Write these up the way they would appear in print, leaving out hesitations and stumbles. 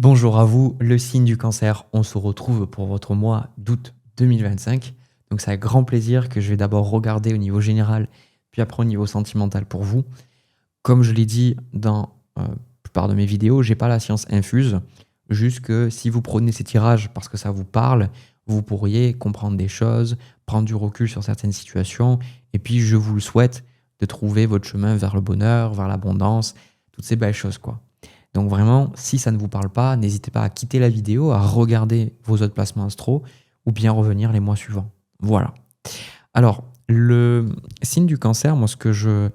Bonjour à vous, le signe du cancer. On se retrouve pour votre mois d'août 2025. Donc c'est avec grand plaisir que je vais d'abord regarder au niveau général, puis après au niveau sentimental pour vous. Comme je l'ai dit dans la plupart de mes vidéos, j'ai pas la science infuse. Juste que si vous prenez ces tirages parce que ça vous parle, vous pourriez comprendre des choses, prendre du recul sur certaines situations. Et puis je vous le souhaite de trouver votre chemin vers le bonheur, vers l'abondance, toutes ces belles choses quoi. Donc vraiment, si ça ne vous parle pas, n'hésitez pas à quitter la vidéo, à regarder vos autres placements astro ou bien revenir les mois suivants. Voilà. Alors, le signe du cancer, moi, ce que je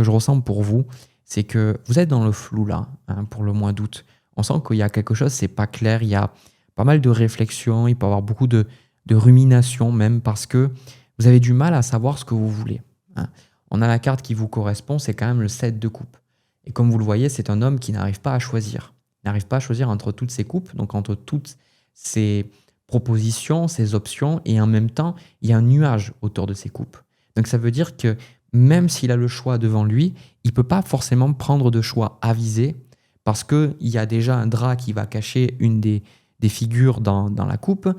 ressens pour vous, c'est que vous êtes dans le flou là, hein, pour le mois d'août. On sent qu'il y a quelque chose, c'est pas clair, il y a pas mal de réflexions, il peut y avoir beaucoup de ruminations même parce que vous avez du mal à savoir ce que vous voulez, hein. On a la carte qui vous correspond, c'est quand même le 7 de coupe. Et comme vous le voyez, c'est un homme qui n'arrive pas à choisir. Il n'arrive pas à choisir entre toutes ses coupes, donc entre toutes ses propositions, ses options, et en même temps, il y a un nuage autour de ses coupes. Donc ça veut dire que même s'il a le choix devant lui, il ne peut pas forcément prendre de choix avisé parce qu'il y a déjà un drap qui va cacher une des figures dans la coupe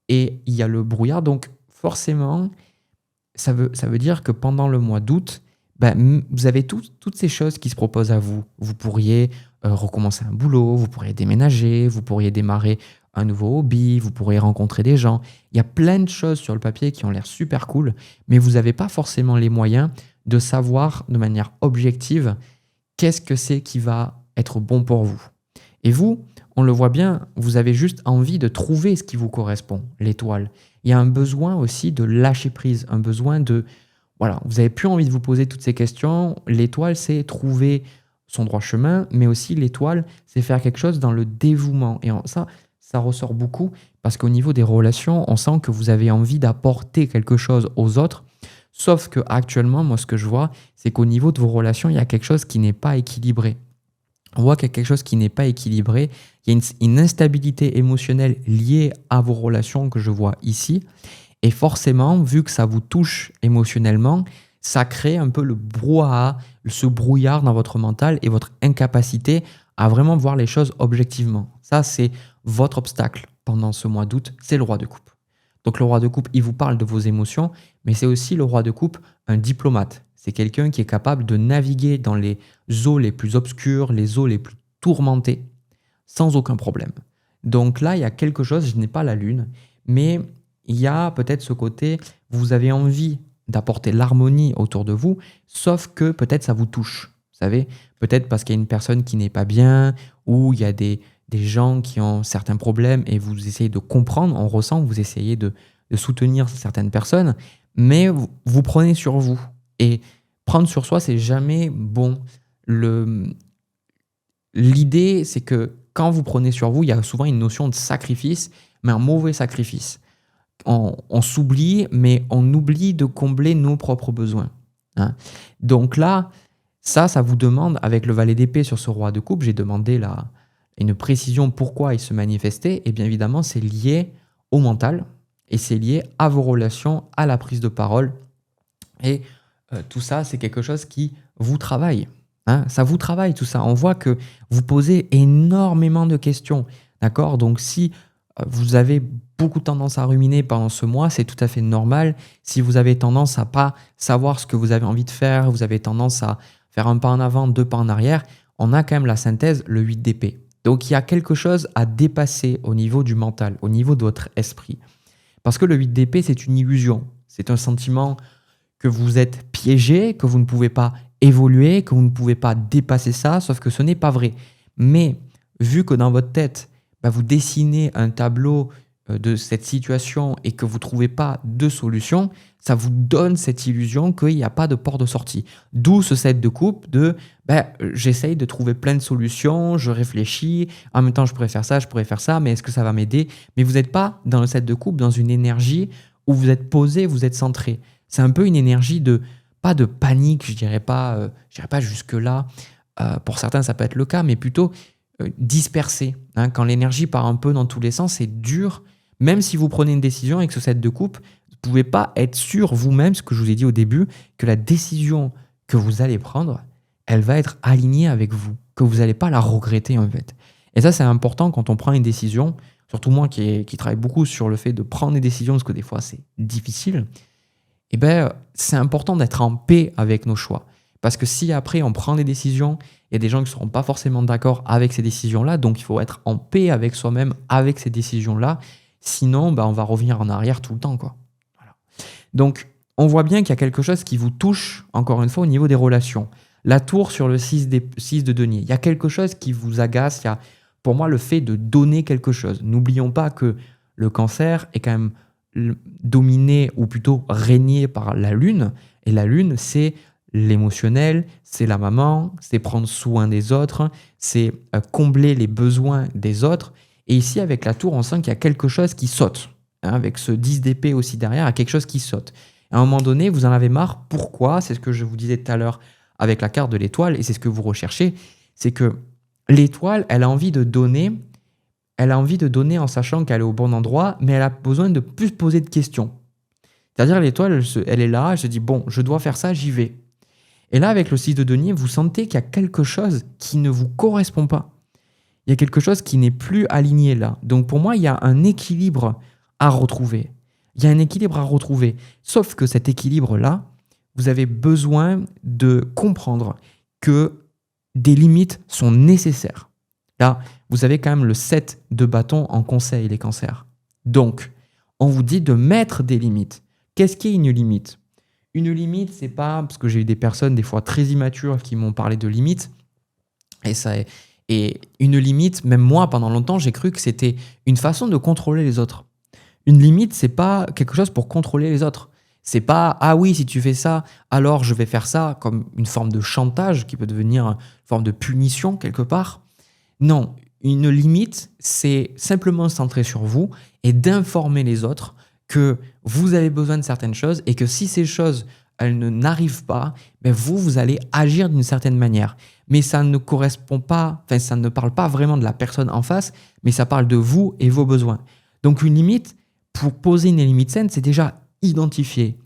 et il y a le brouillard. Donc forcément, ça veut dire que pendant le mois d'août, ben, vous avez toutes ces choses qui se proposent à vous. Vous pourriez recommencer un boulot, vous pourriez déménager, vous pourriez démarrer un nouveau hobby, vous pourriez rencontrer des gens. Il y a plein de choses sur le papier qui ont l'air super cool, mais vous n'avez pas forcément les moyens de savoir de manière objective qu'est-ce que c'est qui va être bon pour vous. Et vous, on le voit bien, vous avez juste envie de trouver ce qui vous correspond, l'étoile. Il y a un besoin aussi de lâcher prise, un besoin de... Voilà, vous n'avez plus envie de vous poser toutes ces questions. L'étoile, c'est trouver son droit chemin, mais aussi l'étoile, c'est faire quelque chose dans le dévouement. Et ça ressort beaucoup parce qu'au niveau des relations, on sent que vous avez envie d'apporter quelque chose aux autres. Sauf que actuellement, moi, ce que je vois, c'est qu'au niveau de vos relations, il y a quelque chose qui n'est pas équilibré. On voit qu'il y a quelque chose qui n'est pas équilibré. Il y a une instabilité émotionnelle liée à vos relations que je vois ici. Et forcément, vu que ça vous touche émotionnellement, ça crée un peu le brouhaha, ce brouillard dans votre mental et votre incapacité à vraiment voir les choses objectivement. Ça, c'est votre obstacle pendant ce mois d'août, c'est le roi de coupe. Donc le roi de coupe, il vous parle de vos émotions, mais c'est aussi le roi de coupe, un diplomate. C'est quelqu'un qui est capable de naviguer dans les eaux les plus obscures, les eaux les plus tourmentées, sans aucun problème. Donc là, il y a quelque chose, je n'ai pas la lune, mais il y a peut-être ce côté, vous avez envie d'apporter l'harmonie autour de vous, sauf que peut-être ça vous touche. Vous savez, peut-être parce qu'il y a une personne qui n'est pas bien, ou il y a des gens qui ont certains problèmes et vous essayez de comprendre, on ressent que vous essayez de soutenir certaines personnes, mais vous prenez sur vous. Et prendre sur soi, c'est jamais bon. L'idée, c'est que quand vous prenez sur vous, il y a souvent une notion de sacrifice, mais un mauvais sacrifice. On s'oublie, mais on oublie de combler nos propres besoins, hein. Donc là, ça vous demande, avec le valet d'épée sur ce roi de coupe, j'ai demandé une précision pourquoi il se manifestait, et bien évidemment, c'est lié au mental, et c'est lié à vos relations, à la prise de parole, et tout ça, c'est quelque chose qui vous travaille, hein. Ça vous travaille tout ça. On voit que vous posez énormément de questions, d'accord? Donc si vous avez beaucoup tendance à ruminer pendant ce mois, c'est tout à fait normal. Si vous avez tendance à pas savoir ce que vous avez envie de faire, vous avez tendance à faire un pas en avant, deux pas en arrière, on a quand même la synthèse, le 8 d'épée. Donc il y a quelque chose à dépasser au niveau du mental, au niveau de votre esprit. Parce que le 8 d'épée, c'est une illusion. C'est un sentiment que vous êtes piégé, que vous ne pouvez pas évoluer, que vous ne pouvez pas dépasser ça, sauf que ce n'est pas vrai. Mais vu que dans votre tête, vous dessinez un tableau de cette situation et que vous ne trouvez pas de solution, ça vous donne cette illusion qu'il n'y a pas de porte de sortie. D'où ce set de coupe de j'essaye de trouver plein de solutions, je réfléchis, en même temps je pourrais faire ça, mais est-ce que ça va m'aider? Mais vous n'êtes pas dans le set de coupe, dans une énergie où vous êtes posé, vous êtes centré. C'est un peu une énergie pas de panique, je dirais pas jusque-là. Pour certains, ça peut être le cas, mais plutôt dispersé, hein. Quand l'énergie part un peu dans tous les sens, c'est dur. Même si vous prenez une décision avec ce set de coupe, vous ne pouvez pas être sûr vous-même, ce que je vous ai dit au début, que la décision que vous allez prendre, elle va être alignée avec vous, que vous n'allez pas la regretter en fait. Et ça, c'est important quand on prend une décision, surtout moi qui travaille beaucoup sur le fait de prendre des décisions, parce que des fois, c'est difficile. Eh ben, c'est important d'être en paix avec nos choix. Parce que si après on prend des décisions, il y a des gens qui ne seront pas forcément d'accord avec ces décisions-là, donc il faut être en paix avec soi-même, avec ces décisions-là. Sinon, on va revenir en arrière tout le temps, quoi. Voilà. Donc, on voit bien qu'il y a quelque chose qui vous touche, encore une fois, au niveau des relations. La tour sur le 6 de denier. Il y a quelque chose qui vous agace. Il y a, pour moi, le fait de donner quelque chose. N'oublions pas que le cancer est quand même dominé, ou plutôt régné par la lune. Et la lune, c'est l'émotionnel, c'est la maman, c'est prendre soin des autres, c'est combler les besoins des autres. Et ici, avec la tour, on sent qu'il y a quelque chose qui saute. Avec ce 10 d'épée aussi derrière, il y a quelque chose qui saute. À un moment donné, vous en avez marre. Pourquoi? C'est ce que je vous disais tout à l'heure avec la carte de l'étoile, et c'est ce que vous recherchez. C'est que l'étoile, elle a envie de donner. Elle a envie de donner en sachant qu'elle est au bon endroit, mais elle a besoin de plus poser de questions. C'est-à-dire l'étoile, elle est là, elle se dit, bon, je dois faire ça, j'y vais. Et là, avec le 6 de denier, vous sentez qu'il y a quelque chose qui ne vous correspond pas. Il y a quelque chose qui n'est plus aligné là. Donc pour moi, il y a un équilibre à retrouver. Il y a un équilibre à retrouver. Sauf que cet équilibre-là, vous avez besoin de comprendre que des limites sont nécessaires. Là, vous avez quand même le 7 de bâton en conseil, les cancers. Donc, on vous dit de mettre des limites. Qu'est-ce qui est une limite? Une limite, c'est pas... Parce que j'ai eu des personnes, des fois très immatures, qui m'ont parlé de limites. Et une limite, même moi, pendant longtemps, j'ai cru que c'était une façon de contrôler les autres. Une limite, c'est pas quelque chose pour contrôler les autres. C'est pas, ah oui, si tu fais ça, alors je vais faire ça, comme une forme de chantage qui peut devenir une forme de punition quelque part. Non, une limite, c'est simplement centrer sur vous et d'informer les autres que vous avez besoin de certaines choses et que si ces choses, elles n'arrivent pas, vous allez agir d'une certaine manière. Mais ça ne correspond pas, enfin ça ne parle pas vraiment de la personne en face, mais ça parle de vous et vos besoins. Donc une limite, pour poser une limite saine, c'est déjà identifier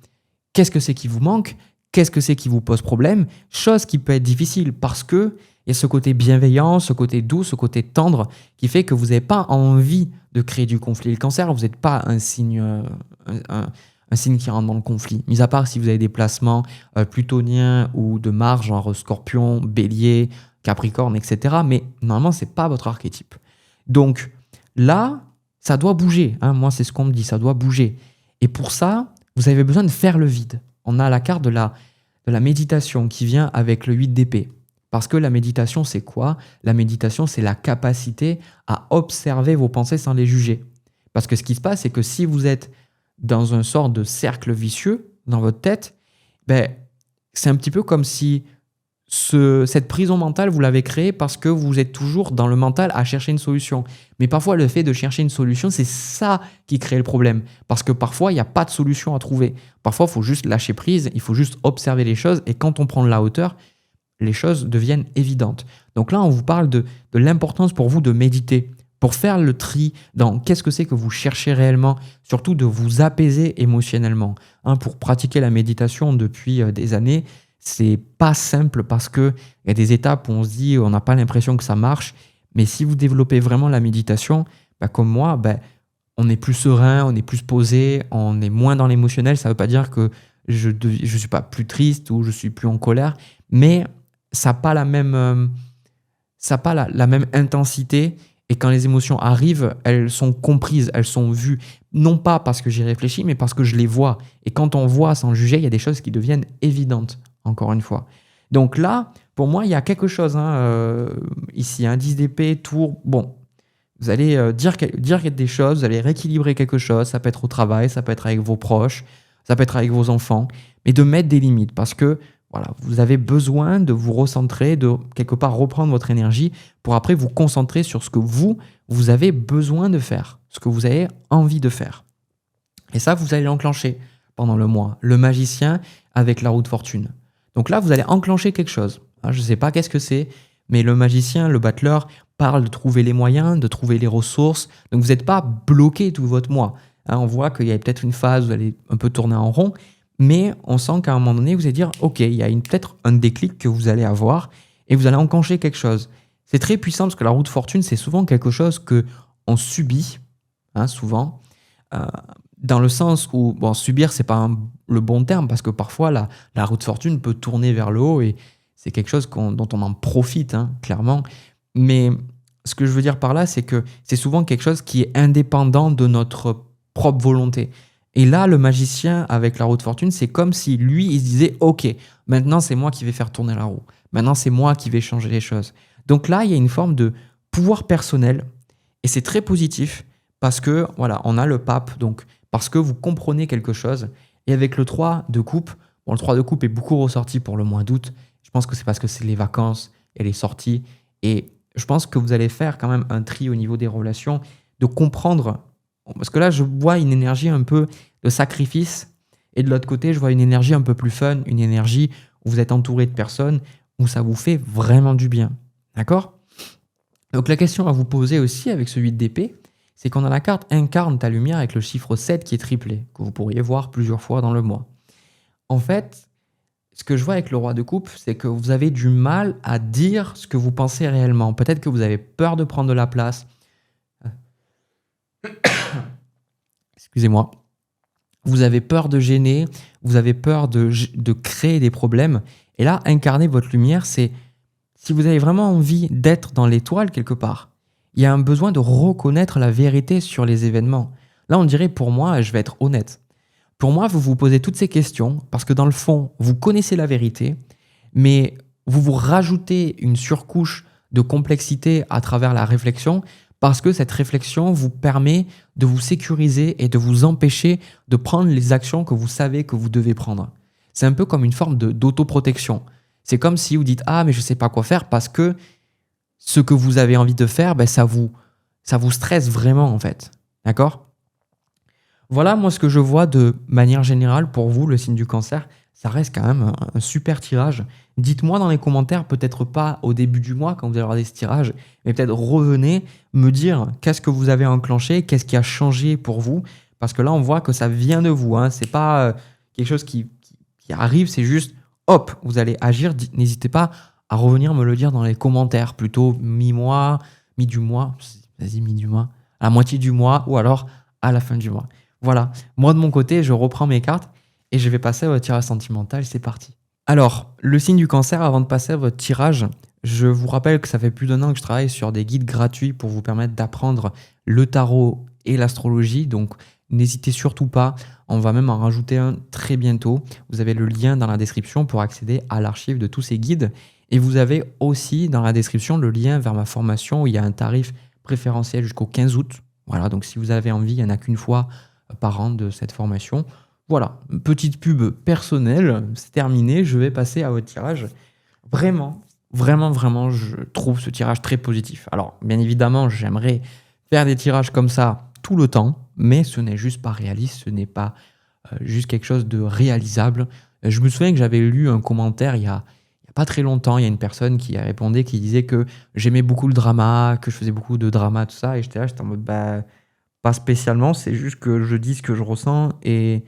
qu'est-ce que c'est qui vous manque, qu'est-ce que c'est qui vous pose problème, chose qui peut être difficile parce que il y a ce côté bienveillant, ce côté doux, ce côté tendre qui fait que vous n'avez pas envie de créer du conflit. Le cancer, vous n'êtes pas un signe, un signe qui rentre dans le conflit. Mis à part si vous avez des placements plutoniens ou de Mars, genre Scorpion, Bélier, Capricorne, etc. Mais normalement, ce n'est pas votre archétype. Donc là, ça doit bouger. Moi, c'est ce qu'on me dit, ça doit bouger. Et pour ça, vous avez besoin de faire le vide. On a la carte de la méditation qui vient avec le 8 d'épée. Parce que la méditation, c'est quoi? La méditation, c'est la capacité à observer vos pensées sans les juger. Parce que ce qui se passe, c'est que si vous êtes dans un sort de cercle vicieux dans votre tête, c'est un petit peu comme si cette prison mentale, vous l'avez créée parce que vous êtes toujours dans le mental à chercher une solution. Mais parfois, le fait de chercher une solution, c'est ça qui crée le problème. Parce que parfois, il n'y a pas de solution à trouver. Parfois, il faut juste lâcher prise, il faut juste observer les choses. Et quand on prend de la hauteur, les choses deviennent évidentes. Donc là, on vous parle de l'importance pour vous de méditer, pour faire le tri dans qu'est-ce que c'est que vous cherchez réellement, surtout de vous apaiser émotionnellement. Pour pratiquer la méditation depuis des années, c'est pas simple parce qu'il y a des étapes où on se dit on n'a pas l'impression que ça marche, mais si vous développez vraiment la méditation, comme moi, on est plus serein, on est plus posé, on est moins dans l'émotionnel. Ça ne veut pas dire que je ne suis pas plus triste ou je suis plus en colère, mais ça n'a pas la même intensité. Et quand les émotions arrivent, elles sont comprises, elles sont vues. Non pas parce que j'y réfléchis, mais parce que je les vois. Et quand on voit sans juger, il y a des choses qui deviennent évidentes, encore une fois. Donc là, pour moi, il y a quelque chose. Ici, 10 d'épée, tour. Bon, vous allez dire des choses, vous allez rééquilibrer quelque chose. Ça peut être au travail, ça peut être avec vos proches, ça peut être avec vos enfants. Mais de mettre des limites parce que voilà, vous avez besoin de vous recentrer, de quelque part reprendre votre énergie pour après vous concentrer sur ce que vous avez besoin de faire, ce que vous avez envie de faire. Et ça, vous allez l'enclencher pendant le mois. Le magicien avec la roue de fortune. Donc là, vous allez enclencher quelque chose. Je ne sais pas qu'est-ce que c'est, mais le magicien, le battleur, parle de trouver les moyens, de trouver les ressources. Donc vous n'êtes pas bloqué tout votre mois. On voit qu'il y a peut-être une phase où vous allez un peu tourner en rond, mais on sent qu'à un moment donné, vous allez dire, OK, il y a peut-être un déclic que vous allez avoir et vous allez enclencher quelque chose. C'est très puissant parce que la roue de fortune, c'est souvent quelque chose que on subit, hein, souvent, heu, dans le sens où bon, subir, c'est pas le bon terme parce que parfois la roue de fortune peut tourner vers le haut et c'est quelque chose dont on en profite, hein, clairement. Mais ce que je veux dire par là, c'est que c'est souvent quelque chose qui est indépendant de notre propre volonté. Et là, le magicien avec la roue de fortune, c'est comme si lui, il se disait: «OK, maintenant c'est moi qui vais faire tourner la roue. Maintenant c'est moi qui vais changer les choses». Donc là, il y a une forme de pouvoir personnel et c'est très positif parce que voilà, on a le pape, donc parce que vous comprenez quelque chose. Et avec le 3 de coupe, bon, le 3 de coupe est beaucoup ressorti pour le mois d'août. Je pense que c'est parce que c'est les vacances et les sorties. Et je pense que vous allez faire quand même un tri au niveau des relations, de comprendre. Parce que là, je vois une énergie un peu de sacrifice. Et de l'autre côté, je vois une énergie un peu plus fun, une énergie où vous êtes entouré de personnes, où ça vous fait vraiment du bien. D'accord? Donc la question à vous poser aussi avec ce 8 d'épée, c'est qu'on a la carte incarne ta lumière avec le chiffre 7 qui est triplé, que vous pourriez voir plusieurs fois dans le mois. En fait, ce que je vois avec le roi de coupe, c'est que vous avez du mal à dire ce que vous pensez réellement. Peut-être que vous avez peur de prendre de la place. Excusez-moi. Vous avez peur de gêner, vous avez peur de créer des problèmes. Et là, incarner votre lumière, c'est si vous avez vraiment envie d'être dans l'étoile quelque part, il y a un besoin de reconnaître la vérité sur les événements. Là, on dirait pour moi, je vais être honnête. Pour moi, vous vous posez toutes ces questions parce que dans le fond, vous connaissez la vérité, mais vous vous rajoutez une surcouche de complexité à travers la réflexion parce que cette réflexion vous permet de vous sécuriser et de vous empêcher de prendre les actions que vous savez que vous devez prendre. C'est un peu comme une forme d'autoprotection. C'est comme si vous dites: «Ah, mais je ne sais pas quoi faire» parce que ce que vous avez envie de faire, ben, ça vous stresse vraiment en fait. D'accord? Voilà, moi, ce que je vois de manière générale pour vous, le signe du cancer, ça reste quand même un super tirage. Dites-moi dans les commentaires, peut-être pas au début du mois quand vous allez regarder ce tirage, mais peut-être revenez me dire qu'est-ce que vous avez enclenché, qu'est-ce qui a changé pour vous, parce que là, on voit que ça vient de vous, hein. C'est pas quelque chose qui arrive, c'est juste, hop, vous allez agir. N'hésitez pas à revenir me le dire dans les commentaires, plutôt mi-mois, mi-du mois, vas-y, mi-du mois, à la moitié du mois, ou alors à la fin du mois. Voilà, moi de mon côté, je reprends mes cartes et je vais passer à votre tirage sentimental, c'est parti. Alors, le signe du cancer, avant de passer à votre tirage, je vous rappelle que ça fait plus d'1 an que je travaille sur des guides gratuits pour vous permettre d'apprendre le tarot et l'astrologie, donc n'hésitez surtout pas, on va même en rajouter un très bientôt. Vous avez le lien dans la description pour accéder à l'archive de tous ces guides et vous avez aussi dans la description le lien vers ma formation où il y a un tarif préférentiel jusqu'au 15 août. Voilà, donc si vous avez envie, il n'y en a qu'une fois par an de cette formation. Voilà, petite pub personnelle, c'est terminé, je vais passer à votre tirage. Vraiment, vraiment, vraiment, je trouve ce tirage très positif. Alors, bien évidemment, j'aimerais faire des tirages comme ça tout le temps, mais ce n'est juste pas réaliste, ce n'est pas juste quelque chose de réalisable. Je me souviens que j'avais lu un commentaire il y a pas très longtemps, il y a une personne qui a répondu, qui disait que j'aimais beaucoup le drama, que je faisais beaucoup de drama, tout ça, et j'étais là, j'étais en mode, bah, pas spécialement, c'est juste que je dis ce que je ressens et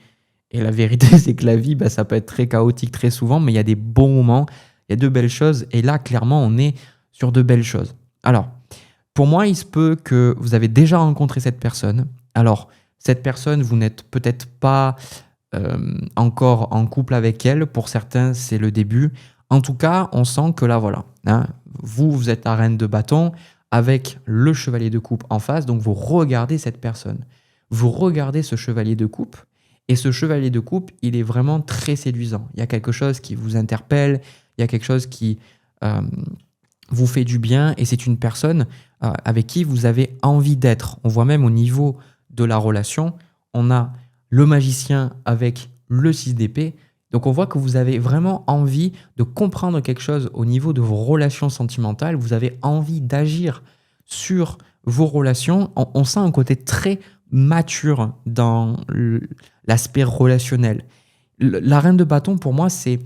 la vérité, c'est que la vie, bah, ça peut être très chaotique très souvent, mais il y a des bons moments, il y a de belles choses et là, clairement, on est sur de belles choses. Alors, pour moi, il se peut que vous avez déjà rencontré cette personne. Alors, cette personne, vous n'êtes peut-être pas encore en couple avec elle. Pour certains, c'est le début. En tout cas, on sent que là, voilà, hein, vous êtes la reine de bâton avec le chevalier de coupe en face. Donc, vous regardez cette personne. Vous regardez ce chevalier de coupe. Et ce chevalier de coupe, il est vraiment très séduisant. Il y a quelque chose qui vous interpelle. Il y a quelque chose qui vous fait du bien. Et c'est une personne avec qui vous avez envie d'être. On voit même au niveau de la relation, on a le magicien avec le 6 d'épée. Donc on voit que vous avez vraiment envie de comprendre quelque chose au niveau de vos relations sentimentales. Vous avez envie d'agir sur vos relations. On sent un côté très mature dans l'aspect relationnel. La reine de bâton, pour moi, c'est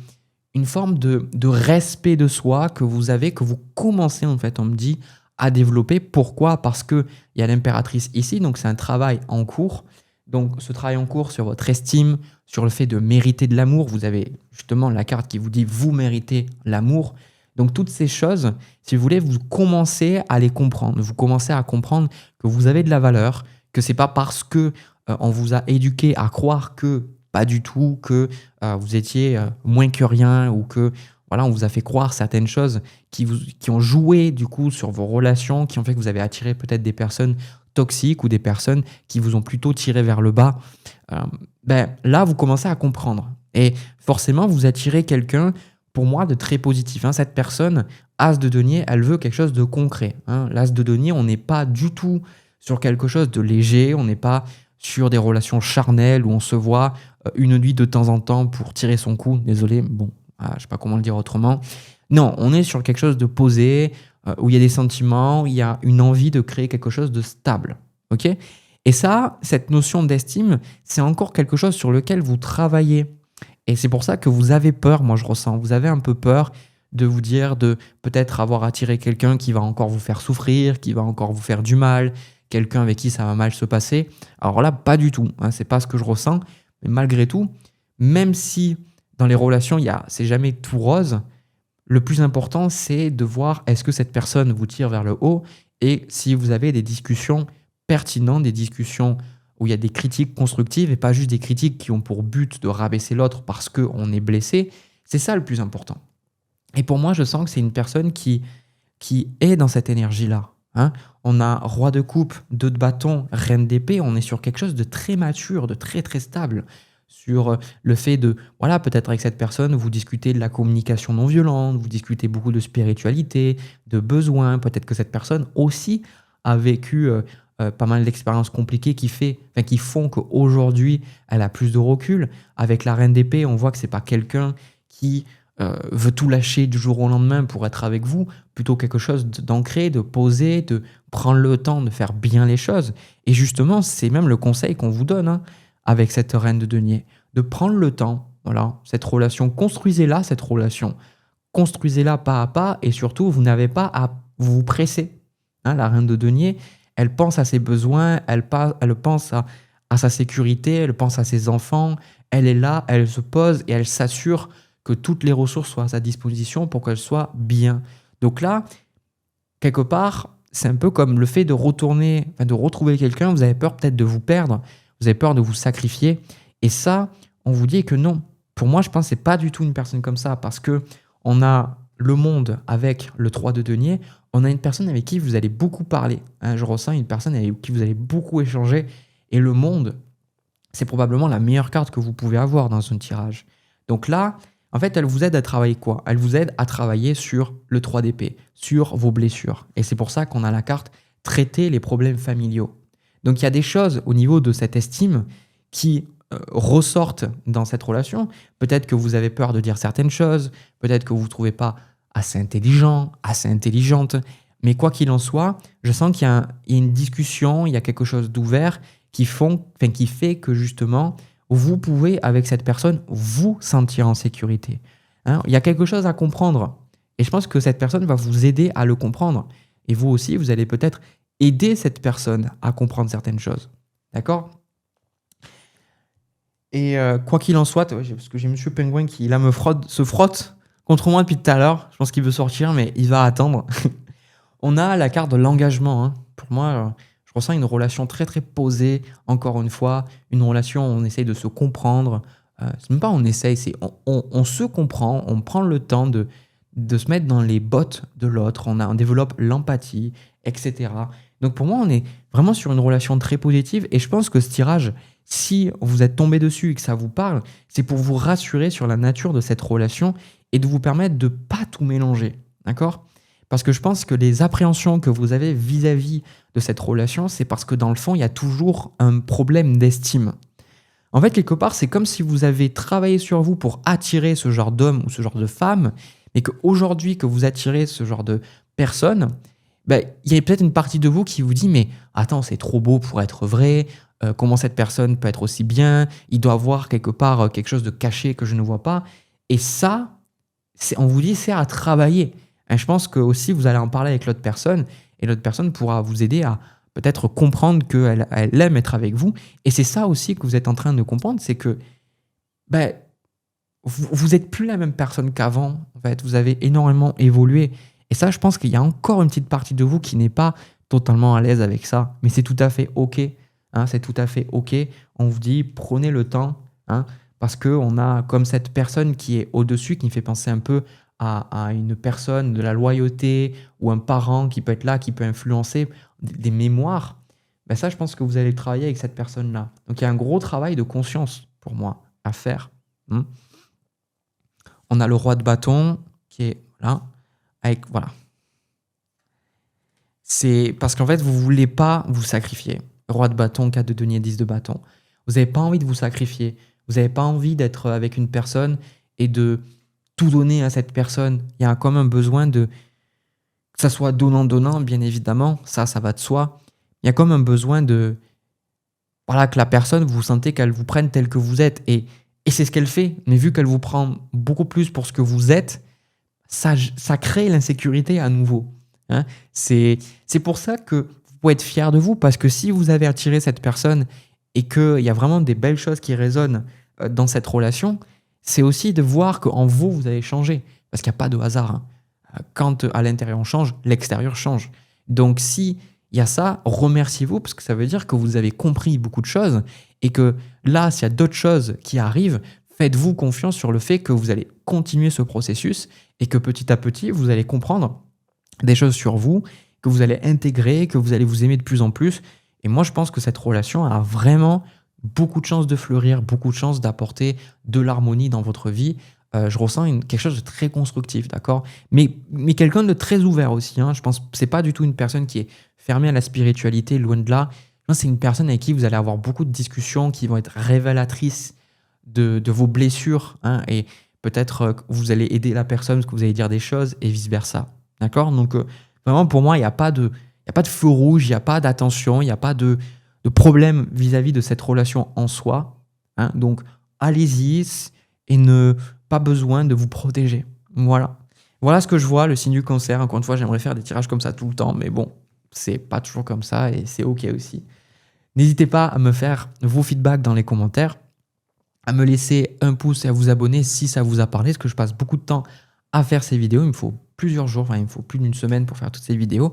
une forme de respect de soi que vous avez, que vous commencez en fait, on me dit, à développer. Pourquoi? Parce qu'il y a l'impératrice ici, donc c'est un travail en cours. Donc ce travail en cours sur votre estime, sur le fait de mériter de l'amour, vous avez justement la carte qui vous dit vous méritez l'amour. Donc toutes ces choses, si vous voulez, vous commencez à les comprendre. Vous commencez à comprendre que vous avez de la valeur, que c'est pas parce que on vous a éduqué à croire que pas du tout, que vous étiez moins que rien ou que voilà, on vous a fait croire certaines choses qui ont joué du coup sur vos relations, qui ont fait que vous avez attiré peut-être des personnes toxiques ou des personnes qui vous ont plutôt tiré vers le bas. Euh, Là, vous commencez à comprendre. Et forcément, vous attirez quelqu'un, pour moi, de très positif. Hein. Cette personne, As de denier, elle veut quelque chose de concret. Hein. L'As de denier, on n'est pas du tout sur quelque chose de léger, on n'est pas sur des relations charnelles où on se voit une nuit de temps en temps pour tirer son coup. Désolé, bon, je ne sais pas comment le dire autrement. Non, on est sur quelque chose de posé, où il y a des sentiments, où il y a une envie de créer quelque chose de stable. Ok ? Et ça, cette notion d'estime, c'est encore quelque chose sur lequel vous travaillez. Et c'est pour ça que vous avez peur, moi je ressens, vous avez un peu peur de vous dire de peut-être avoir attiré quelqu'un qui va encore vous faire souffrir, qui va encore vous faire du mal, quelqu'un avec qui ça va mal se passer. Alors là, pas du tout, hein, c'est pas ce que je ressens. Mais malgré tout, même si dans les relations, c'est jamais tout rose, le plus important, c'est de voir est-ce que cette personne vous tire vers le haut et si vous avez des discussions pertinentes, des discussions où il y a des critiques constructives et pas juste des critiques qui ont pour but de rabaisser l'autre parce qu'on est blessé. C'est ça le plus important. Et pour moi, je sens que c'est une personne qui est dans cette énergie-là. Hein. On a roi de coupe, 2 de bâton, reine d'épée. On est sur quelque chose de très mature, de très très stable. Sur le fait de, voilà, peut-être avec cette personne, vous discutez de la communication non violente, vous discutez beaucoup de spiritualité, de besoins. Peut-être que cette personne aussi a vécu pas mal d'expériences compliquées qui font qu'aujourd'hui, elle a plus de recul. Avec la reine d'épée, on voit que c'est pas quelqu'un qui veut tout lâcher du jour au lendemain pour être avec vous, plutôt quelque chose d'ancré, de posé, de prendre le temps de faire bien les choses. Et justement, c'est même le conseil qu'on vous donne avec cette reine de denier, de prendre le temps, voilà, cette relation, construisez-la, cette relation, construisez-la pas à pas, et surtout, vous n'avez pas à vous presser. Hein, la reine de denier, elle pense à ses besoins, elle pense à sa sécurité, elle pense à ses enfants, elle est là, elle se pose et elle s'assure que toutes les ressources soient à sa disposition pour qu'elle soit bien. Donc là, quelque part, c'est un peu comme le fait de retrouver quelqu'un, vous avez peur peut-être de vous perdre, vous avez peur de vous sacrifier. Et ça, on vous dit que non. Pour moi, je pense que c'est pas du tout une personne comme ça parce que on a le monde avec le 3 de denier, on a une personne avec qui vous allez beaucoup parler. Hein, je ressens une personne avec qui vous allez beaucoup échanger. Et le monde, c'est probablement la meilleure carte que vous pouvez avoir dans un tirage. Donc là, en fait, elle vous aide à travailler quoi ? Elle vous aide à travailler sur le 3 d'épée, sur vos blessures. Et c'est pour ça qu'on a la carte traiter les problèmes familiaux. Donc il y a des choses au niveau de cette estime qui ressortent dans cette relation. Peut-être que vous avez peur de dire certaines choses, peut-être que vous ne vous trouvez pas assez intelligent, assez intelligente. Mais quoi qu'il en soit, je sens qu'il y a une discussion, il y a quelque chose d'ouvert qui fait que justement, vous pouvez, avec cette personne, vous sentir en sécurité. Hein, il y a quelque chose à comprendre. Et je pense que cette personne va vous aider à le comprendre. Et vous aussi, vous allez peut-être aider cette personne à comprendre certaines choses. D'accord ? Et quoi qu'il en soit, parce que j'ai Monsieur Penguin qui là se frotte contre moi depuis tout à l'heure. Je pense qu'il veut sortir, mais il va attendre. On a la carte de l'engagement. Hein. Pour moi, je ressens une relation très très posée. Encore une fois, une relation où on essaye de se comprendre. C'est même pas on essaye, c'est on se comprend, on prend le temps de se mettre dans les bottes de l'autre. On développe l'empathie, etc. Donc pour moi, on est vraiment sur une relation très positive. Et je pense que ce tirage, si vous êtes tombé dessus et que ça vous parle, c'est pour vous rassurer sur la nature de cette relation et de vous permettre de ne pas tout mélanger. D'accord ? Parce que je pense que les appréhensions que vous avez vis-à-vis de cette relation, c'est parce que dans le fond, il y a toujours un problème d'estime. En fait, quelque part, c'est comme si vous avez travaillé sur vous pour attirer ce genre d'homme ou ce genre de femme, mais qu'aujourd'hui, que vous attirez ce genre de personne, il y a peut-être une partie de vous qui vous dit « Mais attends, c'est trop beau pour être vrai. Comment cette personne peut être aussi bien ? Il doit avoir quelque part quelque chose de caché que je ne vois pas. » Et ça, on vous dit, c'est à travailler. Et je pense que aussi vous allez en parler avec l'autre personne et l'autre personne pourra vous aider à peut-être comprendre qu'elle aime être avec vous. Et c'est ça aussi que vous êtes en train de comprendre, c'est que vous êtes plus la même personne qu'avant. En fait, vous avez énormément évolué. Et ça, je pense qu'il y a encore une petite partie de vous qui n'est pas totalement à l'aise avec ça. Mais c'est tout à fait OK. Hein, c'est tout à fait OK. On vous dit, prenez le temps. Hein, parce qu'on a comme cette personne qui est au-dessus, qui me fait penser un peu à une personne de la loyauté ou un parent qui peut être là, qui peut influencer des mémoires. Ben ça, je pense que vous allez travailler avec cette personne-là. Donc, il y a un gros travail de conscience pour moi à faire. Hmm. On a le roi de bâton qui est là, avec, voilà. C'est parce qu'en fait, vous ne voulez pas vous sacrifier. Roi de bâton, 4 de denier, 10 de bâton. Vous n'avez pas envie de vous sacrifier. Vous n'avez pas envie d'être avec une personne et de tout donner à cette personne. Il y a comme un besoin de... Que ça soit donnant-donnant, bien évidemment. Ça va de soi. Il y a comme un besoin de... Voilà, que la personne, vous sentez qu'elle vous prenne tel que vous êtes. Et c'est ce qu'elle fait. Mais vu qu'elle vous prend beaucoup plus pour ce que vous êtes, ça crée l'insécurité à nouveau. Hein. C'est pour ça que vous pouvez être fier de vous, parce que si vous avez attiré cette personne et qu'il y a vraiment des belles choses qui résonnent dans cette relation, c'est aussi de voir qu'en vous, vous avez changé. Parce qu'il n'y a pas de hasard. Hein. Quand à l'intérieur on change, l'extérieur change. Donc si il y a ça, remerciez-vous, parce que ça veut dire que vous avez compris beaucoup de choses et que là, s'il y a d'autres choses qui arrivent, faites-vous confiance sur le fait que vous allez continuer ce processus et que petit à petit, vous allez comprendre des choses sur vous, que vous allez intégrer, que vous allez vous aimer de plus en plus. Et moi, je pense que cette relation a vraiment beaucoup de chances de fleurir, beaucoup de chances d'apporter de l'harmonie dans votre vie. Je ressens quelque chose de très constructif, d'accord ? Mais quelqu'un de très ouvert aussi. Hein. Je pense que ce n'est pas du tout une personne qui est fermée à la spiritualité, loin de là. C'est une personne avec qui vous allez avoir beaucoup de discussions qui vont être révélatrices de vos blessures. Hein, et peut-être que vous allez aider la personne parce que vous allez dire des choses et vice-versa. D'accord ? Donc, vraiment, pour moi, il n'y a pas de feu rouge, il n'y a pas d'attention, il n'y a pas de problème vis-à-vis de cette relation en soi. Hein. Donc, allez-y et pas besoin de vous protéger. Voilà. Voilà ce que je vois, le signe du cancer. Encore une fois, j'aimerais faire des tirages comme ça tout le temps, mais bon, c'est pas toujours comme ça et c'est OK aussi. N'hésitez pas à me faire vos feedbacks dans les commentaires, à me laisser un pouce et à vous abonner si ça vous a parlé, parce que je passe beaucoup de temps à faire ces vidéos. Il me faut plusieurs jours, il me faut plus d'une semaine pour faire toutes ces vidéos.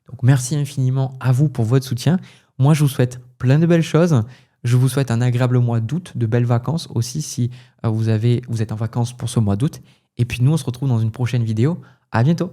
Donc merci infiniment à vous pour votre soutien. Moi, je vous souhaite plein de belles choses. Je vous souhaite un agréable mois d'août, de belles vacances aussi si vous êtes en vacances pour ce mois d'août. Et puis nous, on se retrouve dans une prochaine vidéo. À bientôt.